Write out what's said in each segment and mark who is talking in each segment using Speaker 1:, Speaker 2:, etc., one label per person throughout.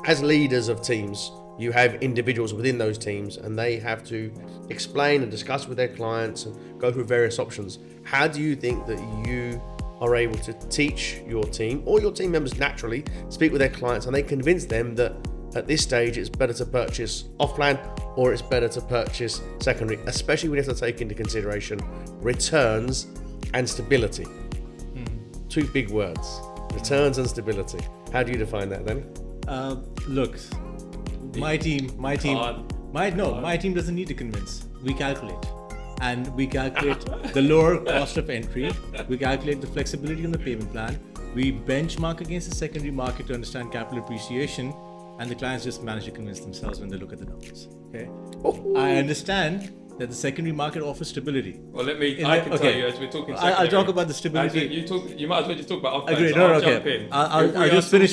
Speaker 1: as leaders of teams, you have individuals within those teams and they have to explain and discuss with their clients and go through various options. How do you think that you are able to teach your team or your team members naturally speak with their clients and they convince them that at this stage it's better to purchase off-plan or it's better to purchase secondary, especially when you have to take into consideration returns and stability? Two big words, returns and stability. How do you define that, Danny?
Speaker 2: Look, my team doesn't need to convince. We calculate. And we calculate the lower cost of entry. We calculate the flexibility on the payment plan. We benchmark against the secondary market to understand capital appreciation, and the clients just manage to convince themselves when they look at the numbers. Okay. I understand that the secondary market offers stability.
Speaker 3: Well, tell you as we're talking secondary.
Speaker 2: I'll talk about the stability.
Speaker 3: You might as well just talk about off-plan.
Speaker 2: Agreed.
Speaker 3: So
Speaker 2: Jump in. I'll just finish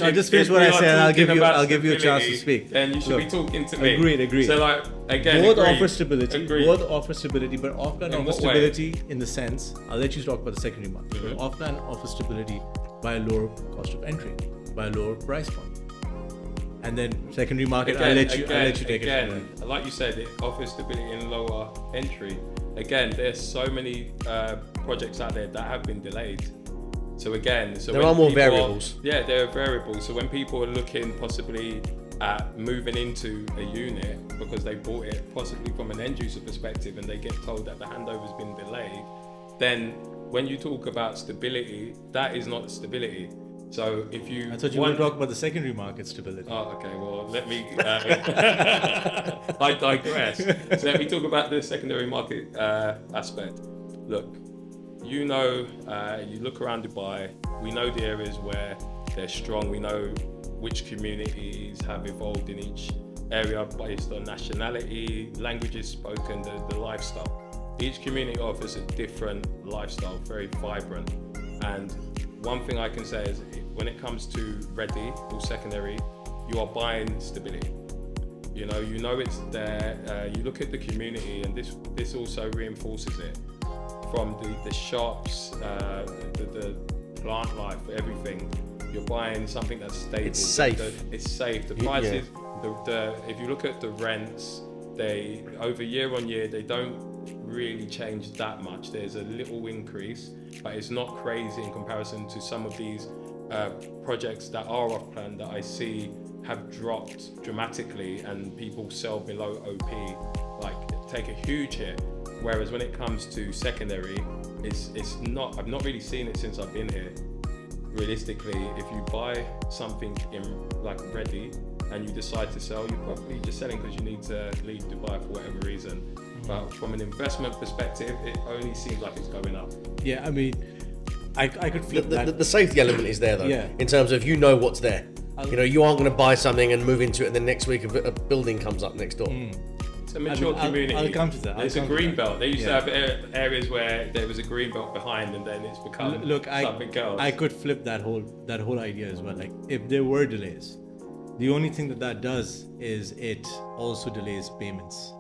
Speaker 2: what I said, and I'll give you a chance to speak.
Speaker 3: Then you should be talking to me.
Speaker 2: Agreed.
Speaker 3: So like again,
Speaker 2: both offer stability, but off-plan offers stability in the sense. I'll let you talk about the secondary market. But off-plan offers stability by a lower cost of entry, by a lower price point. And then secondary market, I'll let you take it from there.
Speaker 3: Like you said, it offers stability in lower entry. Again, there's so many projects out there that have been delayed. So
Speaker 1: there are more variables.
Speaker 3: There are variables. So when people are looking possibly at moving into a unit because they bought it possibly from an end user perspective and they get told that the handover's been delayed, then when you talk about stability, that is not stability. So if you...
Speaker 2: I thought you were going to talk about the secondary market stability.
Speaker 3: Oh, okay. Well, let me... I digress. So let me talk about the secondary market aspect. Look, you look around Dubai, we know the areas where they're strong. We know which communities have evolved in each area based on nationality, languages spoken, the lifestyle. Each community offers a different lifestyle, very vibrant. And one thing I can say is when it comes to ready or secondary, you are buying stability. You know it's there. You look at the community, and this also reinforces it. From the shops, the plant life, everything. You're buying something that's stable.
Speaker 1: It's safe.
Speaker 3: It's safe. The prices. If you look at the rents, they over year on year they don't really change that much. There's a little increase, but it's not crazy in comparison to some of these projects that are off plan that I see have dropped dramatically and people sell below OP, like take a huge hit. Whereas when it comes to secondary, it's not. I've not really seen it since I've been here. Realistically, if you buy something in like ready and you decide to sell, you're probably just selling because you need to leave Dubai for whatever reason. But from an investment perspective, it only seems like it's going up.
Speaker 2: Yeah, I mean, I could flip that.
Speaker 1: The safety element is there though,
Speaker 2: yeah.
Speaker 1: In terms of what's there. You aren't going to buy something and move into it and then next week a building comes up next door.
Speaker 3: It's a mature community.
Speaker 2: I'll come to that.
Speaker 3: It's a green belt. They used to have areas where there was a green belt behind and then it's become something else.
Speaker 2: I could flip that whole idea as well. Like if there were delays, the only thing that does is it also delays payments.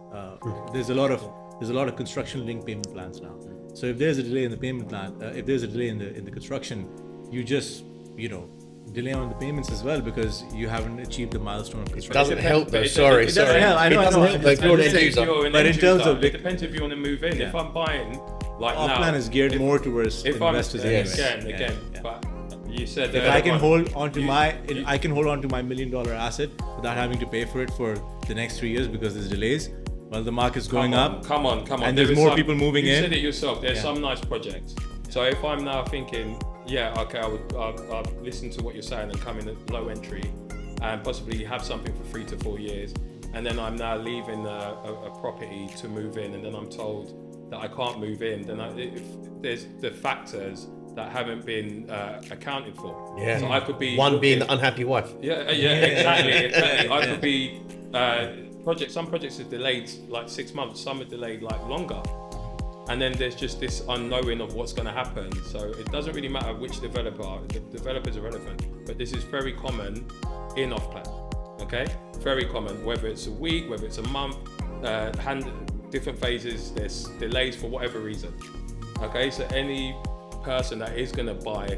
Speaker 2: There's a lot of construction linked payment plans now. So if there's a delay in the payment plan, if there's a delay in the construction, you just delay on the payments as well because you haven't achieved the milestone of construction.
Speaker 1: It doesn't help though. Sorry.
Speaker 2: It doesn't help. I know.
Speaker 3: But it depends if you want to move in.
Speaker 2: Yeah.
Speaker 3: If I'm buying like
Speaker 2: off
Speaker 3: now,
Speaker 2: plan is geared more towards investors anyway.
Speaker 3: Again. But you said
Speaker 2: if I can hold on to my $1 million asset without having to pay for it for the next 3 years because there's delays. Well, the market's going up.
Speaker 3: Come on.
Speaker 2: And there's more people moving in.
Speaker 3: You said it yourself. There's some nice projects. So if I'm now thinking, I'll listen to what you're saying and come in at low entry and possibly have something for 3 to 4 years. And then I'm now leaving a property to move in and then I'm told that I can't move in. Then if there's the factors that haven't been accounted for.
Speaker 1: Yeah.
Speaker 3: So I could be...
Speaker 1: One being the unhappy wife.
Speaker 3: Yeah, exactly. I could be... Some projects are delayed like 6 months, some are delayed like longer. And then there's just this unknowing of what's going to happen. So it doesn't really matter which developer, the developers are relevant, but this is very common in off-plan, okay? Very common, whether it's a week, whether it's a month, different phases, there's delays for whatever reason, okay? So any person that is going to buy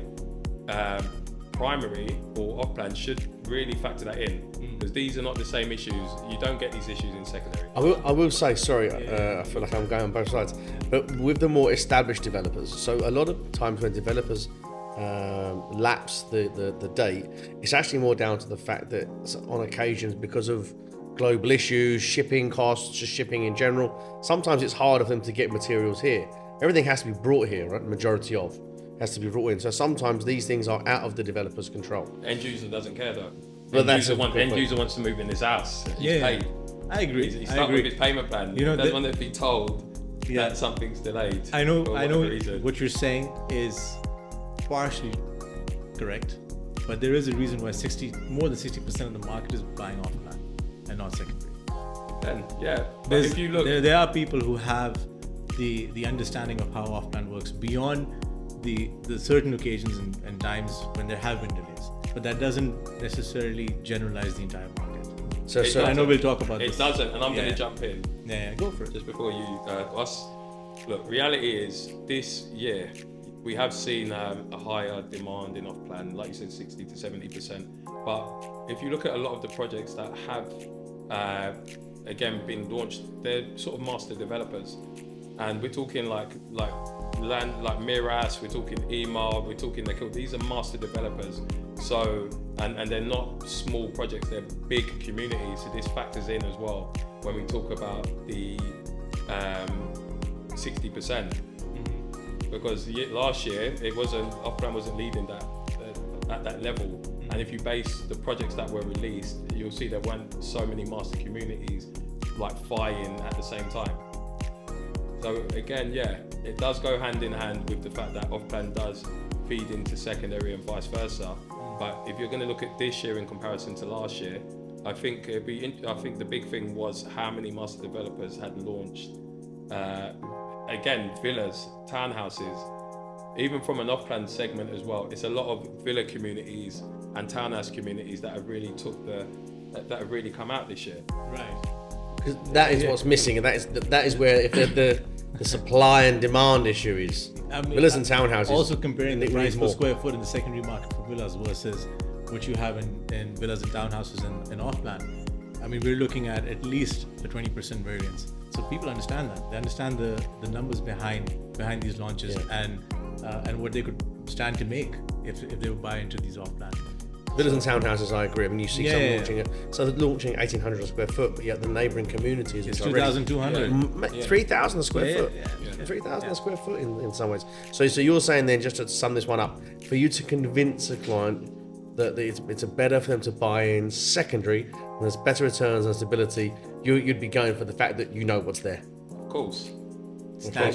Speaker 3: primary or off-plan should really factor that in, because these are not the same issues. You don't get these issues in secondary.
Speaker 1: I will say, sorry, I feel like I'm going on both sides, but with the more established developers, so a lot of times when developers lapse the date, it's actually more down to the fact that on occasions, because of global issues, shipping costs, just shipping in general, sometimes it's harder for them to get materials here. Everything has to be brought here, right? Majority of has to be brought in. So sometimes these things are out of the developer's control.
Speaker 3: End user doesn't care though.
Speaker 1: But
Speaker 3: End user wants to move in his house. He's paid.
Speaker 2: I agree.
Speaker 3: He's stuck with his payment plan.
Speaker 2: You know,
Speaker 3: he doesn't want to be told that something's delayed.
Speaker 2: I know
Speaker 3: reason.
Speaker 2: what you're saying is partially correct, but there is a reason why more than 60% of the market is buying off plan and not secondary.
Speaker 3: Then but if you look,
Speaker 2: there are people who have the understanding of how off plan works beyond the certain occasions and times when there have been delays, but that doesn't necessarily generalize the entire market.
Speaker 1: So
Speaker 2: I know we'll talk about
Speaker 3: it.
Speaker 2: this.
Speaker 3: It doesn't, and I'm going to jump in.
Speaker 2: Yeah, go for it.
Speaker 3: Just before you, us. Look, reality is this year we have seen a higher demand in off plan, like you said, 60 to 70%. But if you look at a lot of the projects that have again been launched, they're sort of master developers, and we're talking like land, like Miras, we're talking Ema, we're talking these are master developers. So and they're not small projects, they're big communities. So this factors in as well when we talk about the 60%. Because last year off-plan wasn't leading that at that level. And if you base the projects that were released, you'll see there weren't so many master communities like fighting at the same time. So again, it does go hand in hand with the fact that off-plan does feed into secondary and vice versa. But if you're going to look at this year in comparison to last year, I think the big thing was how many master developers had launched. Again, villas, townhouses, even from an off-plan segment as well. It's a lot of villa communities and townhouse communities that have really that have really come out this year.
Speaker 2: Right.
Speaker 1: Because that is what's missing, and that is where if the supply and demand issue is. Villas and townhouses.
Speaker 2: Also comparing the price per square foot in the secondary market for villas versus what you have in villas and townhouses and off-plan. I mean, we're looking at least a 20% variance. So people understand that. They understand the numbers behind these launches and what they could stand to make if they would buy into these off-plan.
Speaker 1: Villas and townhouses, I agree. I mean, you see some launching it. So they're launching 1,800 a square foot, but yet the neighbouring communities,
Speaker 2: it's 2,200,
Speaker 1: 3,000 a square foot, 3,000 a square foot in some ways. So you're saying then, just to sum this one up, for you to convince a client that it's better for them to buy in secondary, and there's better returns and stability, you'd be going for the fact that you know what's there.
Speaker 3: Of course.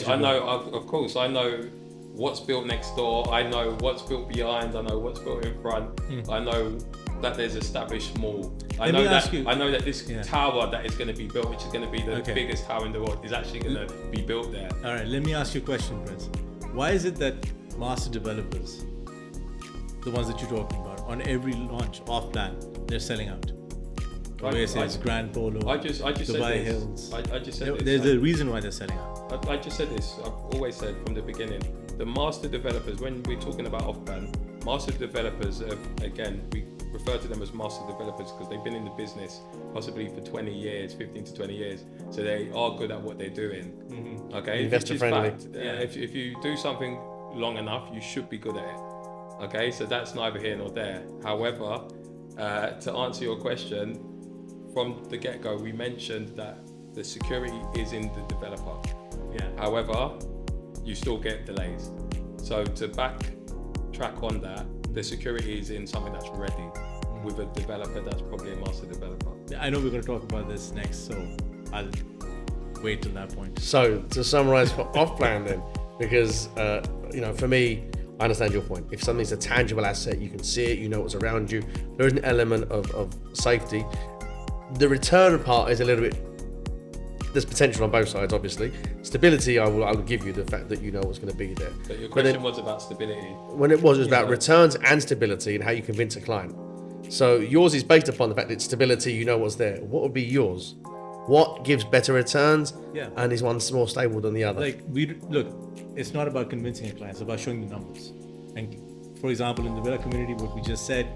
Speaker 3: I know what's built next door, I know what's built behind, I know what's built in front, I know that there's established mall. I know that this tower that is going to be built, which is going to be the biggest tower in the world, is actually going to be built there.
Speaker 2: All right, let me ask you a question, Prince. Why is it that master developers, the ones that you're talking about, on every launch off plan, they're selling out? Oasis, Grand Polo,
Speaker 3: I just
Speaker 2: Dubai
Speaker 3: said
Speaker 2: Hills.
Speaker 3: I just said this.
Speaker 2: There's a reason why they're selling out.
Speaker 3: I just said this. I've always said from the beginning, the master developers, when we're talking about off-plan, master developers, again, we refer to them as master developers because they've been in the business possibly for 20 years, 15 to 20 years. So they are good at what they're doing. Okay?
Speaker 1: Investor friendly.
Speaker 3: Fact. If you do something long enough, you should be good at it. Okay? So that's neither here nor there. However, to answer your question, from the get-go, we mentioned that the security is in the developer. However, you still get delays. So to backtrack on that, the security is in something that's ready with a developer that's probably a master developer.
Speaker 2: I know we're going to talk about this next, so I'll wait till that point.
Speaker 1: So to summarize for off-plan then, because for me, I understand your point. If something's a tangible asset, you can see it, you know what's around you. There is an element of safety. The return part is a little bit, there's potential on both sides, obviously. Stability, I will give you the fact that you know what's going to be there.
Speaker 3: But your question was about stability.
Speaker 1: When it was about returns and stability and how you convince a client. So yours is based upon the fact that it's stability, you know what's there. What would be yours? What gives better returns and is one more stable than the other?
Speaker 2: It's not about convincing a client, it's about showing the numbers. And for example, in the villa community, what we just said,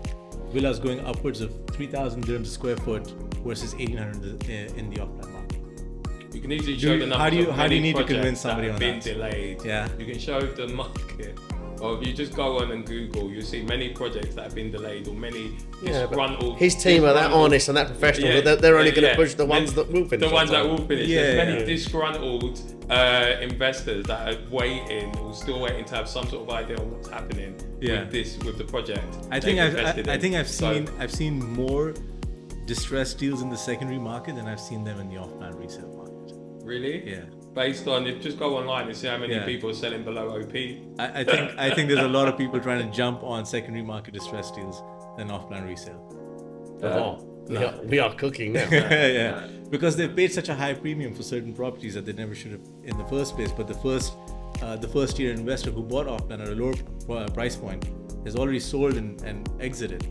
Speaker 2: villas going upwards of 3,000 dirhams a square foot versus 1,800 in the off-plan market.
Speaker 3: You can easily show the numbers.
Speaker 2: How do you need to
Speaker 3: projects
Speaker 2: convince somebody
Speaker 3: that
Speaker 2: on
Speaker 3: have
Speaker 2: that?
Speaker 3: been delayed.
Speaker 2: Yeah.
Speaker 3: You can show the market. Or if you just go on and Google, you'll see many projects that have been delayed or many disgruntled.
Speaker 1: His team are that honest and that professional that they're only going to push the ones that will finish.
Speaker 3: The ones that will finish.
Speaker 2: Yeah.
Speaker 3: There's many disgruntled investors that are waiting or still waiting to have some sort of idea on what's happening with the project.
Speaker 2: I think I've seen more distressed deals in the secondary market than I've seen them in the off-plan resale market.
Speaker 3: Really?
Speaker 2: Yeah.
Speaker 3: Based on, if just go online and see how many people are selling below OP.
Speaker 2: I think there's a lot of people trying to jump on secondary market distressed deals than off-plan resale.
Speaker 1: We are cooking now.
Speaker 2: Yeah, because they've paid such a high premium for certain properties that they never should have in the first place. But the first year investor who bought off-plan at a lower price point has already sold and exited.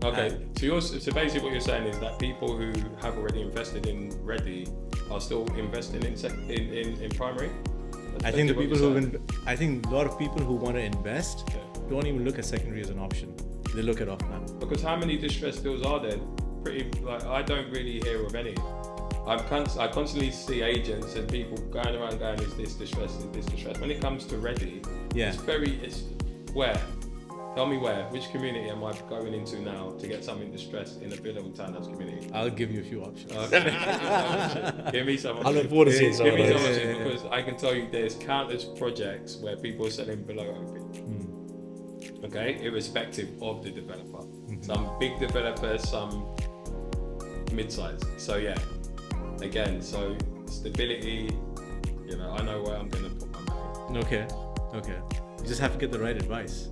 Speaker 3: Okay, so basically what you're saying is that people who have already invested in ready are still investing in primary.
Speaker 2: I think a lot of people who want to invest don't even look at secondary as an option. They look at off-plan.
Speaker 3: Because how many distressed deals are there? I don't really hear of any. I constantly see agents and people going around going, is this distressed? Is this distressed? When it comes to ready, it's where? Tell me where. Which community am I going into now to get something distressed in a villa or townhouse community?
Speaker 2: I'll give you a few options.
Speaker 3: Give me some options.
Speaker 1: I look forward to seeing some of
Speaker 3: Give me
Speaker 1: those.
Speaker 3: some options because I can tell you there's countless projects where people are selling below OP. Okay, irrespective of the developer. Some big developers, some mid-size. So yeah, again, so stability. I know where I'm going to put my money.
Speaker 2: Okay. You just have to get the right advice.